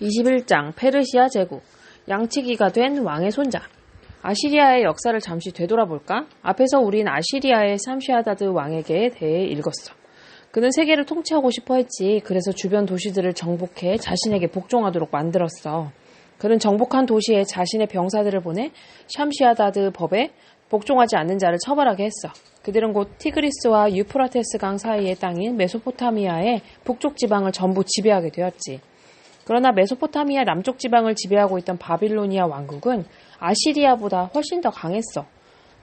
21장 페르시아 제국 양치기가 된 왕의 손자. 아시리아의 역사를 잠시 되돌아볼까? 앞에서 우린 아시리아의 삼시아다드 왕에게 대해 읽었어. 그는 세계를 통치하고 싶어 했지. 그래서 주변 도시들을 정복해 자신에게 복종하도록 만들었어. 그는 정복한 도시에 자신의 병사들을 보내 샴시아다드 법에 복종하지 않는 자를 처벌하게 했어. 그들은 곧 티그리스와 유프라테스 강 사이의 땅인 메소포타미아의 북쪽 지방을 전부 지배하게 되었지. 그러나 메소포타미아 남쪽 지방을 지배하고 있던 바빌로니아 왕국은 아시리아보다 훨씬 더 강했어.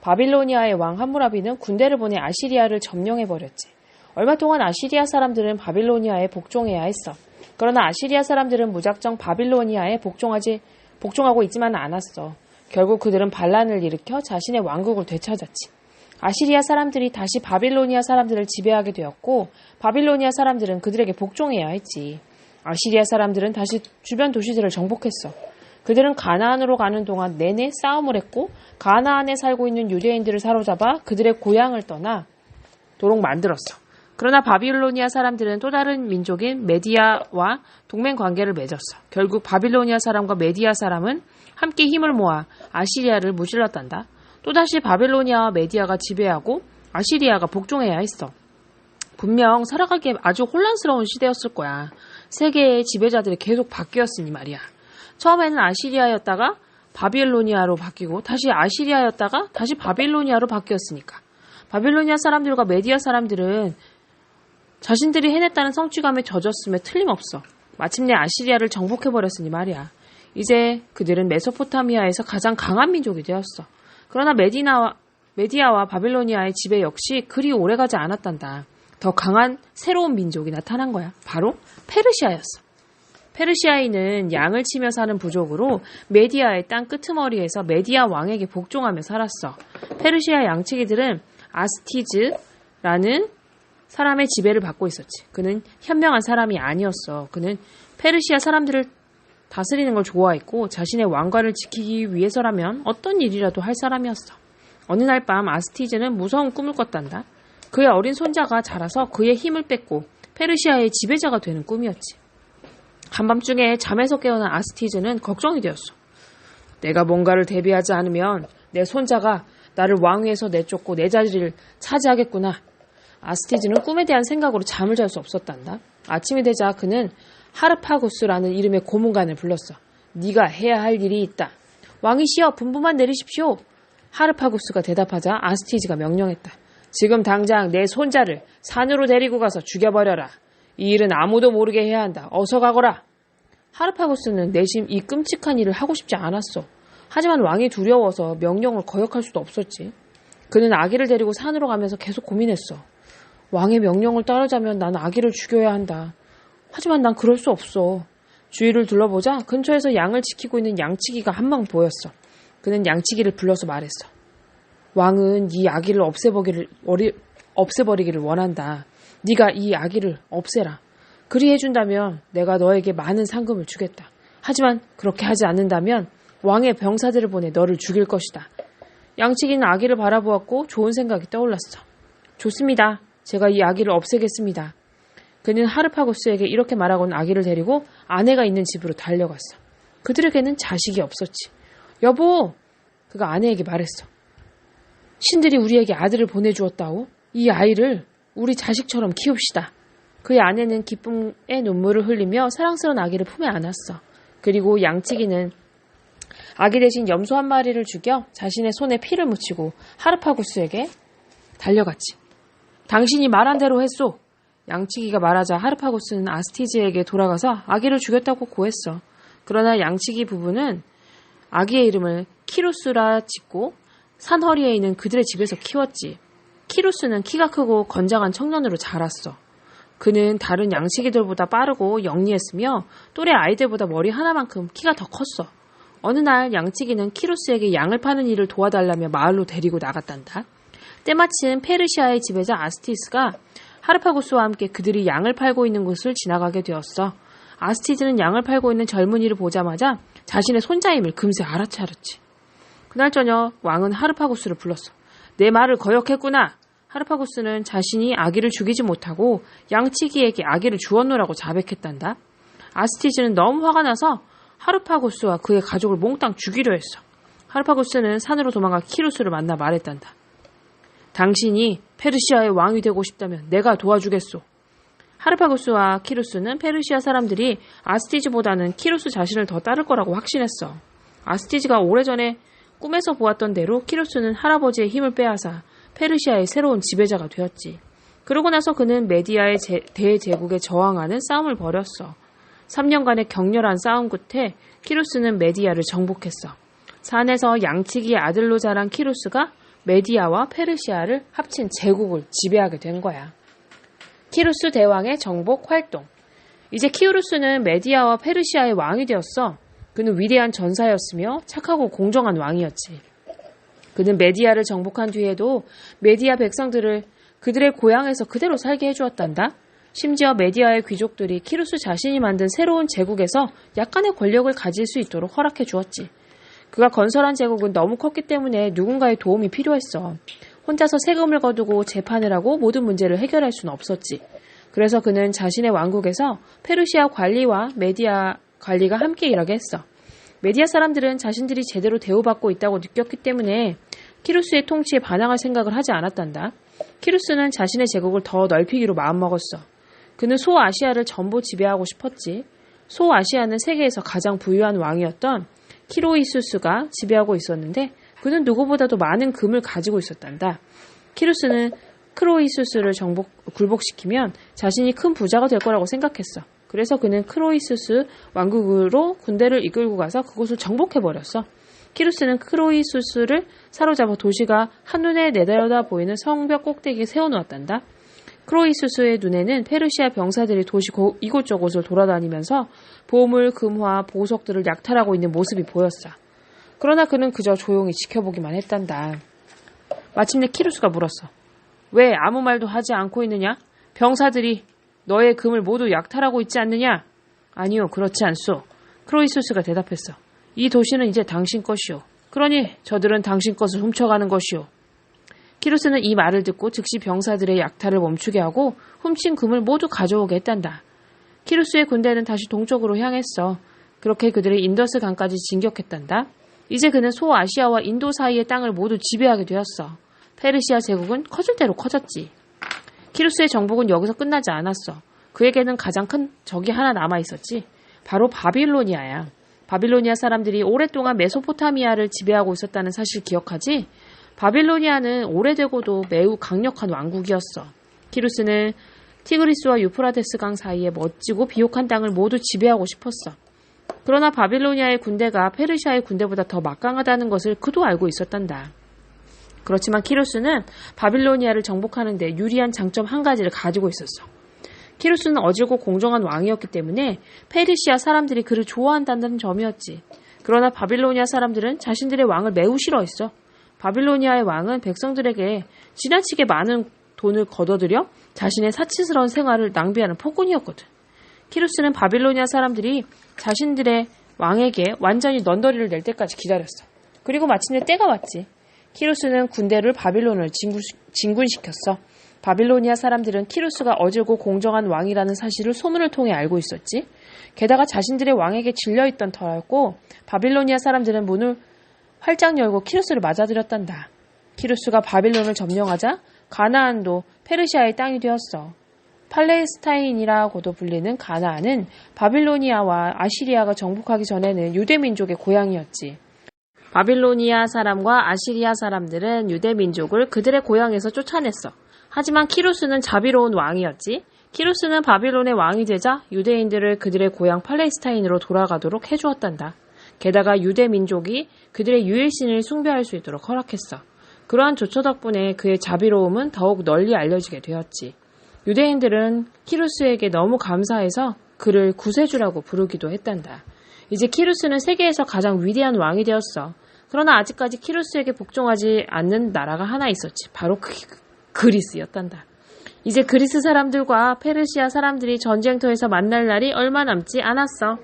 바빌로니아의 왕 함무라비는 군대를 보내 아시리아를 점령해버렸지. 얼마 동안 아시리아 사람들은 바빌로니아에 복종해야 했어. 그러나 아시리아 사람들은 무작정 바빌로니아에 복종하고 있지만은 않았어. 결국 그들은 반란을 일으켜 자신의 왕국을 되찾았지. 아시리아 사람들이 다시 바빌로니아 사람들을 지배하게 되었고, 바빌로니아 사람들은 그들에게 복종해야 했지. 아시리아 사람들은 다시 주변 도시들을 정복했어. 그들은 가나안으로 가는 동안 내내 싸움을 했고, 가나안에 살고 있는 유대인들을 사로잡아 그들의 고향을 떠나 도록 만들었어. 그러나 바빌로니아 사람들은 또 다른 민족인 메디아와 동맹 관계를 맺었어. 결국 바빌로니아 사람과 메디아 사람은 함께 힘을 모아 아시리아를 무찔렀단다. 또다시 바빌로니아와 메디아가 지배하고 아시리아가 복종해야 했어. 분명 살아가기에 아주 혼란스러운 시대였을 거야. 세계의 지배자들이 계속 바뀌었으니 말이야. 처음에는 아시리아였다가 바빌로니아로 바뀌고 다시 아시리아였다가 다시 바빌로니아로 바뀌었으니까. 바빌로니아 사람들과 메디아 사람들은 자신들이 해냈다는 성취감에 젖었음에 틀림없어. 마침내 아시리아를 정복해버렸으니 말이야. 이제 그들은 메소포타미아에서 가장 강한 민족이 되었어. 그러나 메디아와 바빌로니아의 지배 역시 그리 오래가지 않았단다. 더 강한 새로운 민족이 나타난 거야. 바로 페르시아였어. 페르시아인은 양을 치며 사는 부족으로 메디아의 땅 끄트머리에서 메디아 왕에게 복종하며 살았어. 페르시아 양치기들은 아스티즈라는 사람의 지배를 받고 있었지. 그는 현명한 사람이 아니었어. 그는 페르시아 사람들을 다스리는 걸 좋아했고 자신의 왕관을 지키기 위해서라면 어떤 일이라도 할 사람이었어. 어느 날 밤 아스티즈는 무서운 꿈을 꿨단다. 그의 어린 손자가 자라서 그의 힘을 뺏고 페르시아의 지배자가 되는 꿈이었지. 한밤중에 잠에서 깨어난 아스티즈는 걱정이 되었어. 내가 뭔가를 대비하지 않으면 내 손자가 나를 왕위에서 내쫓고 내 자리를 차지하겠구나. 아스티즈는 꿈에 대한 생각으로 잠을 잘 수 없었단다. 아침이 되자 그는 하르파구스라는 이름의 고문관을 불렀어. 네가 해야 할 일이 있다. 왕이시여 분부만 내리십시오. 하르파구스가 대답하자 아스티즈가 명령했다. 지금 당장 내 손자를 산으로 데리고 가서 죽여버려라. 이 일은 아무도 모르게 해야 한다. 어서 가거라. 하르파구스는 내심 이 끔찍한 일을 하고 싶지 않았어. 하지만 왕이 두려워서 명령을 거역할 수도 없었지. 그는 아기를 데리고 산으로 가면서 계속 고민했어. 왕의 명령을 따르자면 난 아기를 죽여야 한다. 하지만 난 그럴 수 없어. 주위를 둘러보자 근처에서 양을 지키고 있는 양치기가 한 명 보였어. 그는 양치기를 불러서 말했어. 왕은 이 아기를 없애버리기를 원한다. 네가 이 아기를 없애라. 그리 해준다면 내가 너에게 많은 상금을 주겠다. 하지만 그렇게 하지 않는다면 왕의 병사들을 보내 너를 죽일 것이다. 양치기는 아기를 바라보았고 좋은 생각이 떠올랐어. 좋습니다. 제가 이 아기를 없애겠습니다. 그는 하르파구스에게 이렇게 말하고는 아기를 데리고 아내가 있는 집으로 달려갔어. 그들에게는 자식이 없었지. 여보! 그가 아내에게 말했어. 신들이 우리에게 아들을 보내주었다오. 이 아이를 우리 자식처럼 키웁시다. 그의 아내는 기쁨의 눈물을 흘리며 사랑스러운 아기를 품에 안았어. 그리고 양치기는 아기 대신 염소 한 마리를 죽여 자신의 손에 피를 묻히고 하르파구스에게 달려갔지. 당신이 말한 대로 했소. 양치기가 말하자 하르파구스는 아스티즈에게 돌아가서 아기를 죽였다고 고했어. 그러나 양치기 부부는 아기의 이름을 키루스라 짓고 산허리에 있는 그들의 집에서 키웠지. 키루스는 키가 크고 건장한 청년으로 자랐어. 그는 다른 양치기들보다 빠르고 영리했으며 또래 아이들보다 머리 하나만큼 키가 더 컸어. 어느 날 양치기는 키루스에게 양을 파는 일을 도와달라며 마을로 데리고 나갔단다. 때마침 페르시아의 지배자 아스티스가 하르파구스와 함께 그들이 양을 팔고 있는 곳을 지나가게 되었어. 아스티즈는 양을 팔고 있는 젊은이를 보자마자 자신의 손자임을 금세 알아차렸지. 그날 저녁 왕은 하르파구스를 불렀어. 내 말을 거역했구나. 하르파구스는 자신이 아기를 죽이지 못하고 양치기에게 아기를 주었노라고 자백했단다. 아스티즈는 너무 화가 나서 하르파고스와 그의 가족을 몽땅 죽이려 했어. 하르파고스는 산으로 도망가 키루스를 만나 말했단다. 당신이 페르시아의 왕이 되고 싶다면 내가 도와주겠소. 하르파고스와 키루스는 페르시아 사람들이 아스티즈보다는 키루스 자신을 더 따를 거라고 확신했어. 아스티즈가 오래전에 꿈에서 보았던 대로 키루스는 할아버지의 힘을 빼앗아 페르시아의 새로운 지배자가 되었지. 그러고 나서 그는 메디아의 대제국에 저항하는 싸움을 벌였어. 3년간의 격렬한 싸움 끝에 키루스는 메디아를 정복했어. 산에서 양치기의 아들로 자란 키루스가 메디아와 페르시아를 합친 제국을 지배하게 된 거야. 키루스 대왕의 정복 활동. 이제 키루스는 메디아와 페르시아의 왕이 되었어. 그는 위대한 전사였으며 착하고 공정한 왕이었지. 그는 메디아를 정복한 뒤에도 메디아 백성들을 그들의 고향에서 그대로 살게 해주었단다. 심지어 메디아의 귀족들이 키루스 자신이 만든 새로운 제국에서 약간의 권력을 가질 수 있도록 허락해 주었지. 그가 건설한 제국은 너무 컸기 때문에 누군가의 도움이 필요했어. 혼자서 세금을 거두고 재판을 하고 모든 문제를 해결할 수는 없었지. 그래서 그는 자신의 왕국에서 페르시아 관리와 메디아 관리가 함께 일하게 했어. 메디아 사람들은 자신들이 제대로 대우받고 있다고 느꼈기 때문에 키루스의 통치에 반항할 생각을 하지 않았단다. 키루스는 자신의 제국을 더 넓히기로 마음먹었어. 그는 소아시아를 전부 지배하고 싶었지. 소아시아는 세계에서 가장 부유한 왕이었던 키로이수스가 지배하고 있었는데 그는 누구보다도 많은 금을 가지고 있었단다. 키루스는 크로이수스를 굴복시키면 자신이 큰 부자가 될 거라고 생각했어. 그래서 그는 크로이수스 왕국으로 군대를 이끌고 가서 그곳을 정복해버렸어. 키루스는 크로이수스를 사로잡아 도시가 한눈에 내려다 보이는 성벽 꼭대기에 세워놓았단다. 크로이수스의 눈에는 페르시아 병사들이 도시 이곳저곳을 돌아다니면서 보물, 금화, 보석들을 약탈하고 있는 모습이 보였어. 그러나 그는 그저 조용히 지켜보기만 했단다. 마침내 키루스가 물었어. 왜 아무 말도 하지 않고 있느냐? 병사들이 너의 금을 모두 약탈하고 있지 않느냐? 아니요, 그렇지 않소. 크로이수스가 대답했어. 이 도시는 이제 당신 것이오. 그러니 저들은 당신 것을 훔쳐가는 것이오. 키루스는 이 말을 듣고 즉시 병사들의 약탈을 멈추게 하고 훔친 금을 모두 가져오게 했단다. 키루스의 군대는 다시 동쪽으로 향했어. 그렇게 그들이 인더스 강까지 진격했단다. 이제 그는 소아시아와 인도 사이의 땅을 모두 지배하게 되었어. 페르시아 제국은 커질 대로 커졌지. 키루스의 정복은 여기서 끝나지 않았어. 그에게는 가장 큰 적이 하나 남아있었지. 바로 바빌로니아야. 바빌로니아 사람들이 오랫동안 메소포타미아를 지배하고 있었다는 사실 기억하지? 바빌로니아는 오래되고도 매우 강력한 왕국이었어. 키루스는 티그리스와 유프라데스 강 사이에 멋지고 비옥한 땅을 모두 지배하고 싶었어. 그러나 바빌로니아의 군대가 페르시아의 군대보다 더 막강하다는 것을 그도 알고 있었단다. 그렇지만 키루스는 바빌로니아를 정복하는 데 유리한 장점 한 가지를 가지고 있었어. 키루스는 어질고 공정한 왕이었기 때문에 페르시아 사람들이 그를 좋아한다는 점이었지. 그러나 바빌로니아 사람들은 자신들의 왕을 매우 싫어했어. 바빌로니아의 왕은 백성들에게 지나치게 많은 돈을 거둬들여 자신의 사치스러운 생활을 낭비하는 폭군이었거든. 키루스는 바빌로니아 사람들이 자신들의 왕에게 완전히 넌더리를 낼 때까지 기다렸어. 그리고 마침내 때가 왔지. 키루스는 군대를 바빌론을 진군시켰어. 바빌로니아 사람들은 키루스가 어질고 공정한 왕이라는 사실을 소문을 통해 알고 있었지. 게다가 자신들의 왕에게 질려있던 터였고 바빌로니아 사람들은 문을 활짝 열고 키루스를 맞아들였단다. 키루스가 바빌론을 점령하자 가나안도 페르시아의 땅이 되었어. 팔레스타인이라고도 불리는 가나안은 바빌로니아와 아시리아가 정복하기 전에는 유대민족의 고향이었지. 바빌로니아 사람과 아시리아 사람들은 유대민족을 그들의 고향에서 쫓아냈어. 하지만 키루스는 자비로운 왕이었지. 키루스는 바빌론의 왕이 되자 유대인들을 그들의 고향 팔레스타인으로 돌아가도록 해주었단다. 게다가 유대민족이 그들의 유일신을 숭배할 수 있도록 허락했어. 그러한 조처 덕분에 그의 자비로움은 더욱 널리 알려지게 되었지. 유대인들은 키루스에게 너무 감사해서 그를 구세주라고 부르기도 했단다. 이제 키루스는 세계에서 가장 위대한 왕이 되었어. 그러나 아직까지 키루스에게 복종하지 않는 나라가 하나 있었지. 바로 그리스였단다. 이제 그리스 사람들과 페르시아 사람들이 전쟁터에서 만날 날이 얼마 남지 않았어.